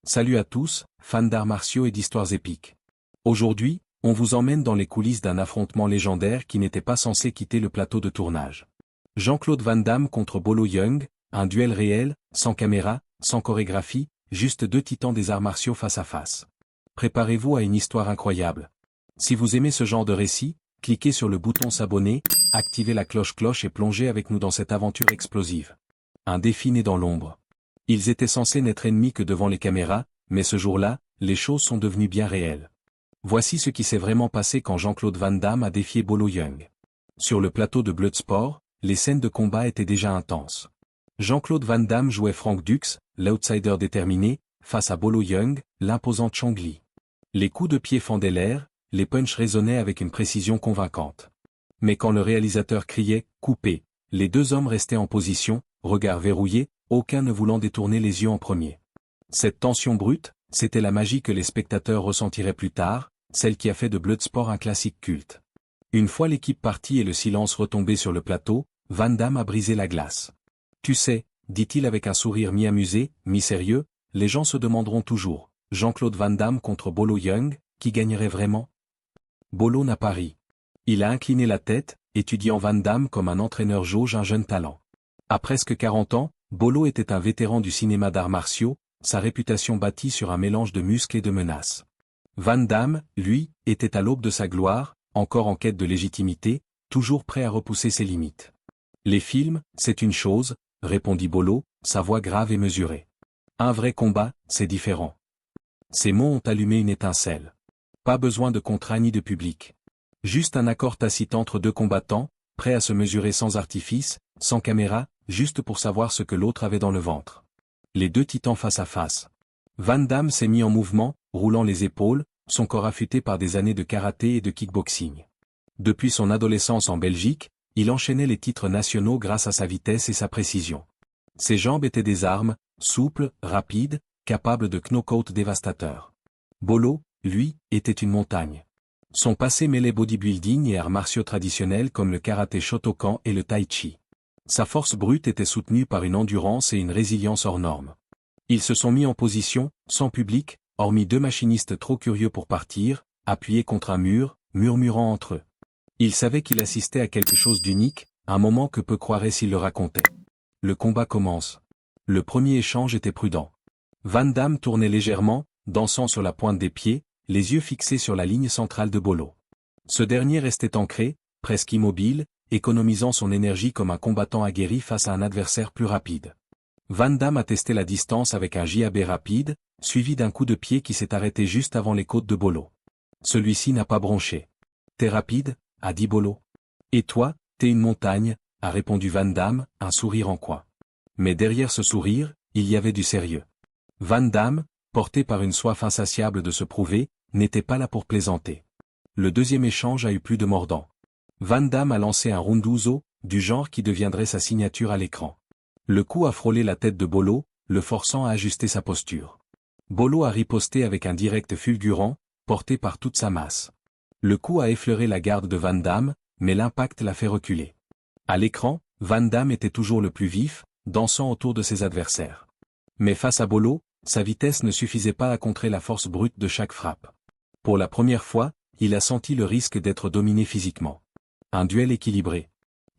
Salut à tous, fans d'arts martiaux et d'histoires épiques. Aujourd'hui, on vous emmène dans les coulisses d'un affrontement légendaire qui n'était pas censé quitter le plateau de tournage. Jean-Claude Van Damme contre Bolo Yeung, un duel réel, sans caméra, sans chorégraphie, juste deux titans des arts martiaux face à face. Préparez-vous à une histoire incroyable. Si vous aimez ce genre de récit, cliquez sur le bouton s'abonner, activez la cloche et plongez avec nous dans cette aventure explosive. Un défi né dans l'ombre. Ils étaient censés n'être ennemis que devant les caméras, mais ce jour-là, les choses sont devenues bien réelles. Voici ce qui s'est vraiment passé quand Jean-Claude Van Damme a défié Bolo Yeung. Sur le plateau de Bloodsport, les scènes de combat étaient déjà intenses. Jean-Claude Van Damme jouait Frank Dux, l'outsider déterminé, face à Bolo Yeung, l'imposant Chong Li. Les coups de pied fendaient l'air, les punchs résonnaient avec une précision convaincante. Mais quand le réalisateur criait « coupez », les deux hommes restaient en position, regard verrouillé, aucun ne voulant détourner les yeux en premier. Cette tension brute, c'était la magie que les spectateurs ressentiraient plus tard, celle qui a fait de Bloodsport un classique culte. Une fois l'équipe partie et le silence retombé sur le plateau, Van Damme a brisé la glace. Tu sais, dit-il avec un sourire mi-amusé, mi-sérieux, les gens se demanderont toujours, Jean-Claude Van Damme contre Bolo Yeung, qui gagnerait vraiment? Bolo n'a pas ri. Il a incliné la tête, étudiant Van Damme comme un entraîneur jauge un jeune talent. À presque 40 ans, Bolo était un vétéran du cinéma d'arts martiaux, sa réputation bâtie sur un mélange de muscles et de menaces. Van Damme, lui, était à l'aube de sa gloire, encore en quête de légitimité, toujours prêt à repousser ses limites. Les films, c'est une chose, répondit Bolo, sa voix grave et mesurée. Un vrai combat, c'est différent. Ces mots ont allumé une étincelle. Pas besoin de contrat ni de public. Juste un accord tacite entre deux combattants, prêts à se mesurer sans artifice, sans caméra, juste pour savoir ce que l'autre avait dans le ventre. Les deux titans face à face. Van Damme s'est mis en mouvement, roulant les épaules, son corps affûté par des années de karaté et de kickboxing. Depuis son adolescence en Belgique, il enchaînait les titres nationaux grâce à sa vitesse et sa précision. Ses jambes étaient des armes, souples, rapides, capables de knock-out dévastateurs. Bolo, lui, était une montagne. Son passé mêlait bodybuilding et arts martiaux traditionnels comme le karaté Shotokan et le tai chi. Sa force brute était soutenue par une endurance et une résilience hors normes. Ils se sont mis en position, sans public, hormis deux machinistes trop curieux pour partir, appuyés contre un mur, murmurant entre eux. Ils savaient qu'il assistait à quelque chose d'unique, un moment que peu croiraient s'il le racontait. Le combat commence. Le premier échange était prudent. Van Damme tournait légèrement, dansant sur la pointe des pieds, les yeux fixés sur la ligne centrale de Bolo. Ce dernier restait ancré, presque immobile, économisant son énergie comme un combattant aguerri face à un adversaire plus rapide. Van Damme a testé la distance avec un jab rapide, suivi d'un coup de pied qui s'est arrêté juste avant les côtes de Bolo. Celui-ci n'a pas bronché. « T'es rapide » a dit Bolo. « Et toi, t'es une montagne » a répondu Van Damme, un sourire en coin. Mais derrière ce sourire, il y avait du sérieux. Van Damme, porté par une soif insatiable de se prouver, n'était pas là pour plaisanter. Le deuxième échange a eu plus de mordant. Van Damme a lancé un runduzo, du genre qui deviendrait sa signature à l'écran. Le coup a frôlé la tête de Bolo, le forçant à ajuster sa posture. Bolo a riposté avec un direct fulgurant, porté par toute sa masse. Le coup a effleuré la garde de Van Damme, mais l'impact l'a fait reculer. À l'écran, Van Damme était toujours le plus vif, dansant autour de ses adversaires. Mais face à Bolo, sa vitesse ne suffisait pas à contrer la force brute de chaque frappe. Pour la première fois, il a senti le risque d'être dominé physiquement. Un duel équilibré.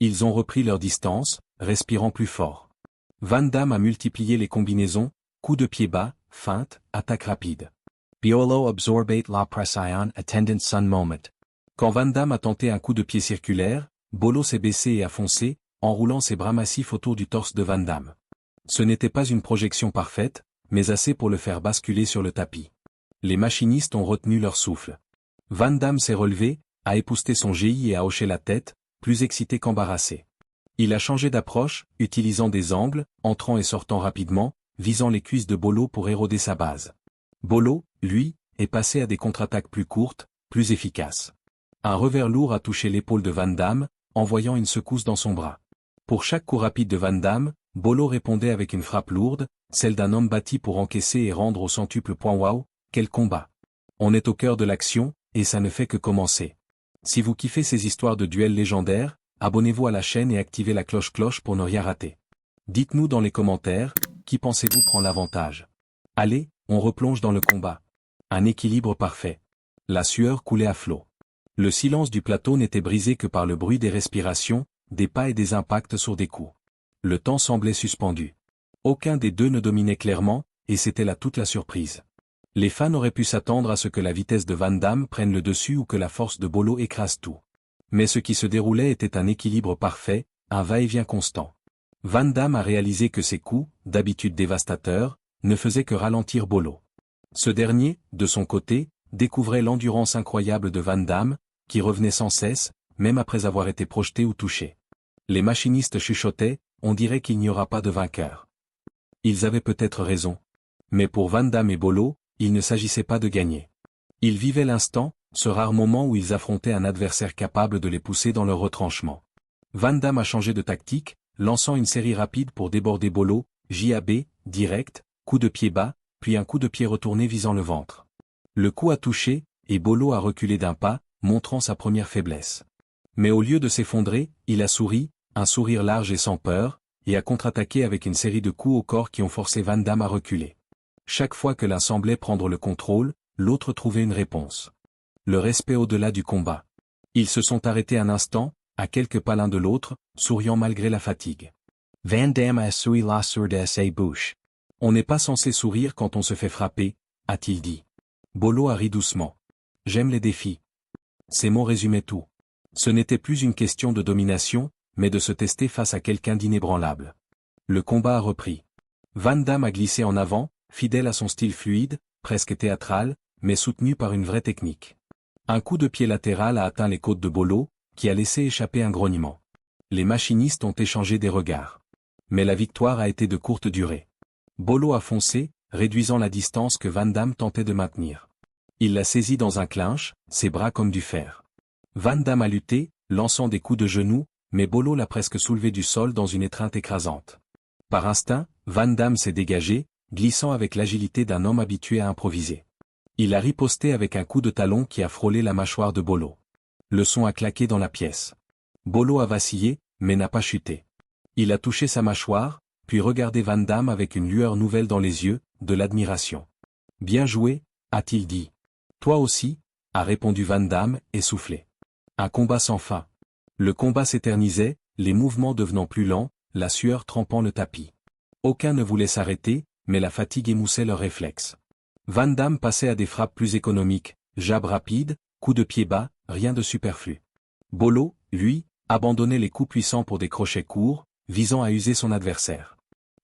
Ils ont repris leur distance, respirant plus fort. Van Damme a multiplié les combinaisons, coups de pied bas, feintes, attaques rapides. Bolo absorbate la pression attendant son moment. Quand Van Damme a tenté un coup de pied circulaire, Bolo s'est baissé et a foncé, enroulant ses bras massifs autour du torse de Van Damme. Ce n'était pas une projection parfaite, mais assez pour le faire basculer sur le tapis. Les machinistes ont retenu leur souffle. Van Damme s'est relevé, a épousseté son GI et a hoché la tête, plus excité qu'embarrassé. Il a changé d'approche, utilisant des angles, entrant et sortant rapidement, visant les cuisses de Bolo pour éroder sa base. Bolo, lui, est passé à des contre-attaques plus courtes, plus efficaces. Un revers lourd a touché l'épaule de Van Damme, envoyant une secousse dans son bras. Pour chaque coup rapide de Van Damme, Bolo répondait avec une frappe lourde, celle d'un homme bâti pour encaisser et rendre au centuple point. Waouh, quel combat! On est au cœur de l'action, et ça ne fait que commencer. Si vous kiffez ces histoires de duels légendaires, abonnez-vous à la chaîne et activez la cloche pour ne rien rater. Dites-nous dans les commentaires, qui pensez-vous prend l'avantage? Allez, on replonge dans le combat. Un équilibre parfait. La sueur coulait à flot. Le silence du plateau n'était brisé que par le bruit des respirations, des pas et des impacts sur des coups. Le temps semblait suspendu. Aucun des deux ne dominait clairement, et c'était là toute la surprise. Les fans auraient pu s'attendre à ce que la vitesse de Van Damme prenne le dessus ou que la force de Bolo écrase tout. Mais ce qui se déroulait était un équilibre parfait, un va-et-vient constant. Van Damme a réalisé que ses coups, d'habitude dévastateurs, ne faisaient que ralentir Bolo. Ce dernier, de son côté, découvrait l'endurance incroyable de Van Damme, qui revenait sans cesse, même après avoir été projeté ou touché. Les machinistes chuchotaient, on dirait qu'il n'y aura pas de vainqueur. Ils avaient peut-être raison. Mais pour Van Damme et Bolo, il ne s'agissait pas de gagner. Ils vivaient l'instant, ce rare moment où ils affrontaient un adversaire capable de les pousser dans leur retranchement. Van Damme a changé de tactique, lançant une série rapide pour déborder Bolo, JAB, direct, coup de pied bas, puis un coup de pied retourné visant le ventre. Le coup a touché, et Bolo a reculé d'un pas, montrant sa première faiblesse. Mais au lieu de s'effondrer, il a souri, un sourire large et sans peur, et a contre-attaqué avec une série de coups au corps qui ont forcé Van Damme à reculer. Chaque fois que l'un semblait prendre le contrôle, l'autre trouvait une réponse. Le respect au-delà du combat. Ils se sont arrêtés un instant, à quelques pas l'un de l'autre, souriant malgré la fatigue. Van Damme a souri la sourde de sa bouche. On n'est pas censé sourire quand on se fait frapper, a-t-il dit. Bolo a ri doucement. J'aime les défis. Ces mots résumaient tout. Ce n'était plus une question de domination, mais de se tester face à quelqu'un d'inébranlable. Le combat a repris. Van Damme a glissé en avant, fidèle à son style fluide, presque théâtral, mais soutenu par une vraie technique. Un coup de pied latéral a atteint les côtes de Bolo, qui a laissé échapper un grognement. Les machinistes ont échangé des regards. Mais la victoire a été de courte durée. Bolo a foncé, réduisant la distance que Van Damme tentait de maintenir. Il l'a saisi dans un clinch, ses bras comme du fer. Van Damme a lutté, lançant des coups de genoux, mais Bolo l'a presque soulevé du sol dans une étreinte écrasante. Par instinct, Van Damme s'est dégagé, glissant avec l'agilité d'un homme habitué à improviser. Il a riposté avec un coup de talon qui a frôlé la mâchoire de Bolo. Le son a claqué dans la pièce. Bolo a vacillé, mais n'a pas chuté. Il a touché sa mâchoire, puis regardé Van Damme avec une lueur nouvelle dans les yeux, de l'admiration. « Bien joué, a-t-il dit. « Toi aussi, a répondu Van Damme, essoufflé. Un combat sans fin. Le combat s'éternisait, les mouvements devenant plus lents, la sueur trempant le tapis. Aucun ne voulait s'arrêter, mais la fatigue émoussait leurs réflexes. Van Damme passait à des frappes plus économiques, jab rapide, coup de pied bas, rien de superflu. Bolo, lui, abandonnait les coups puissants pour des crochets courts, visant à user son adversaire.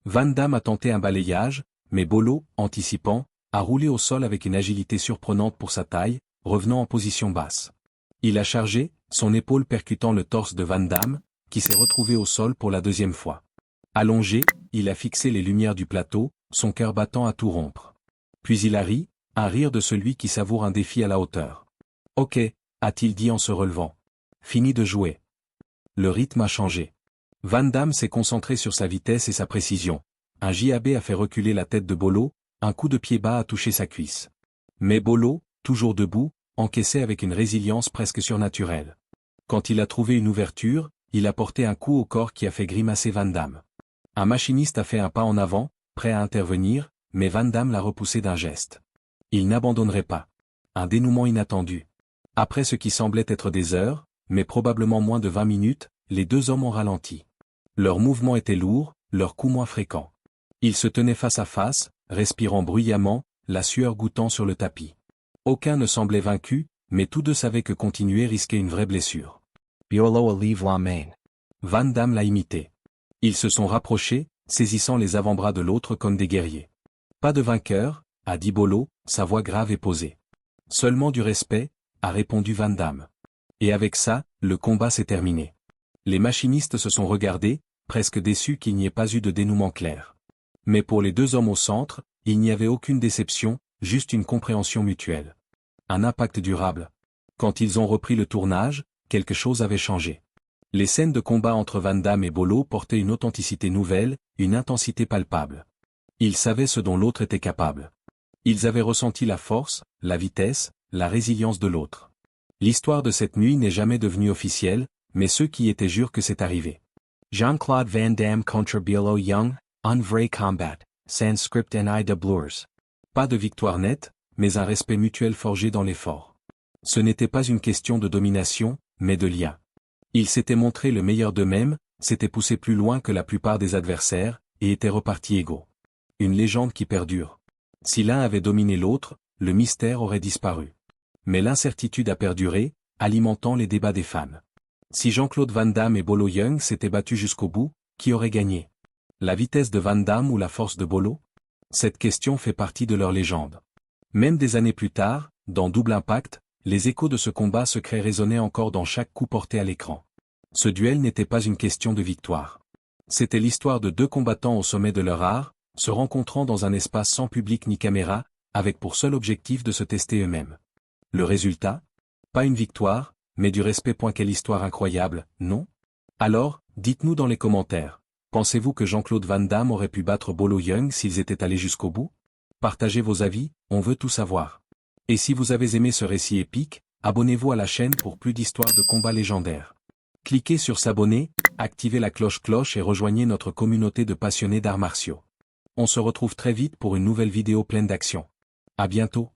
Van Damme a tenté un balayage, mais Bolo, anticipant, a roulé au sol avec une agilité surprenante pour sa taille, revenant en position basse. Il a chargé, son épaule percutant le torse de Van Damme, qui s'est retrouvé au sol pour la deuxième fois. Allongé, il a fixé les lumières du plateau, son cœur battant à tout rompre. Puis il a ri, un rire de celui qui savoure un défi à la hauteur. « Ok, a-t-il dit en se relevant. Fini de jouer. » Le rythme a changé. Van Damme s'est concentré sur sa vitesse et sa précision. Un JAB a fait reculer la tête de Bolo, un coup de pied bas a touché sa cuisse. Mais Bolo, toujours debout, encaissait avec une résilience presque surnaturelle. Quand il a trouvé une ouverture, il a porté un coup au corps qui a fait grimacer Van Damme. Un machiniste a fait un pas en avant, prêt à intervenir, mais Van Damme l'a repoussé d'un geste. Il n'abandonnerait pas. Un dénouement inattendu. Après ce qui semblait être des heures, mais probablement moins de 20 minutes, les deux hommes ont ralenti. Leurs mouvements étaient lourds, leurs coups moins fréquents. Ils se tenaient face à face, respirant bruyamment, la sueur gouttant sur le tapis. Aucun ne semblait vaincu, mais tous deux savaient que continuer risquait une vraie blessure. Bolo leave la main. Van Damme l'a imité. Ils se sont rapprochés, saisissant les avant-bras de l'autre comme des guerriers. Pas de vainqueur, a dit Bolo, sa voix grave et posée. Seulement du respect, a répondu Van Damme. Et avec ça, le combat s'est terminé. Les machinistes se sont regardés, presque déçus qu'il n'y ait pas eu de dénouement clair. Mais pour les deux hommes au centre, il n'y avait aucune déception, juste une compréhension mutuelle. Un impact durable. Quand ils ont repris le tournage, quelque chose avait changé. Les scènes de combat entre Van Damme et Bolo portaient une authenticité nouvelle, une intensité palpable. Ils savaient ce dont l'autre était capable. Ils avaient ressenti la force, la vitesse, la résilience de l'autre. L'histoire de cette nuit n'est jamais devenue officielle, mais ceux qui y étaient jurent que c'est arrivé. Jean-Claude Van Damme contre Bolo Young, un vrai combat, sans script ni doublures. Pas de victoire nette, mais un respect mutuel forgé dans l'effort. Ce n'était pas une question de domination, mais de lien. Ils s'étaient montrés le meilleur d'eux-mêmes, s'étaient poussés plus loin que la plupart des adversaires, et étaient repartis égaux. Une légende qui perdure. Si l'un avait dominé l'autre, le mystère aurait disparu. Mais l'incertitude a perduré, alimentant les débats des fans. Si Jean-Claude Van Damme et Bolo Yeung s'étaient battus jusqu'au bout, qui aurait gagné? La vitesse de Van Damme ou la force de Bolo? Cette question fait partie de leur légende. Même des années plus tard, dans Double Impact, les échos de ce combat secret résonnaient encore dans chaque coup porté à l'écran. Ce duel n'était pas une question de victoire. C'était l'histoire de deux combattants au sommet de leur art, se rencontrant dans un espace sans public ni caméra, avec pour seul objectif de se tester eux-mêmes. Le résultat? Pas une victoire, mais du respect. Quelle histoire incroyable, non? Alors, dites-nous dans les commentaires, pensez-vous que Jean-Claude Van Damme aurait pu battre Bolo Yeung s'ils étaient allés jusqu'au bout? Partagez vos avis, on veut tout savoir. Et si vous avez aimé ce récit épique, abonnez-vous à la chaîne pour plus d'histoires de combats légendaires. Cliquez sur s'abonner, activez la cloche et rejoignez notre communauté de passionnés d'arts martiaux. On se retrouve très vite pour une nouvelle vidéo pleine d'action. À bientôt.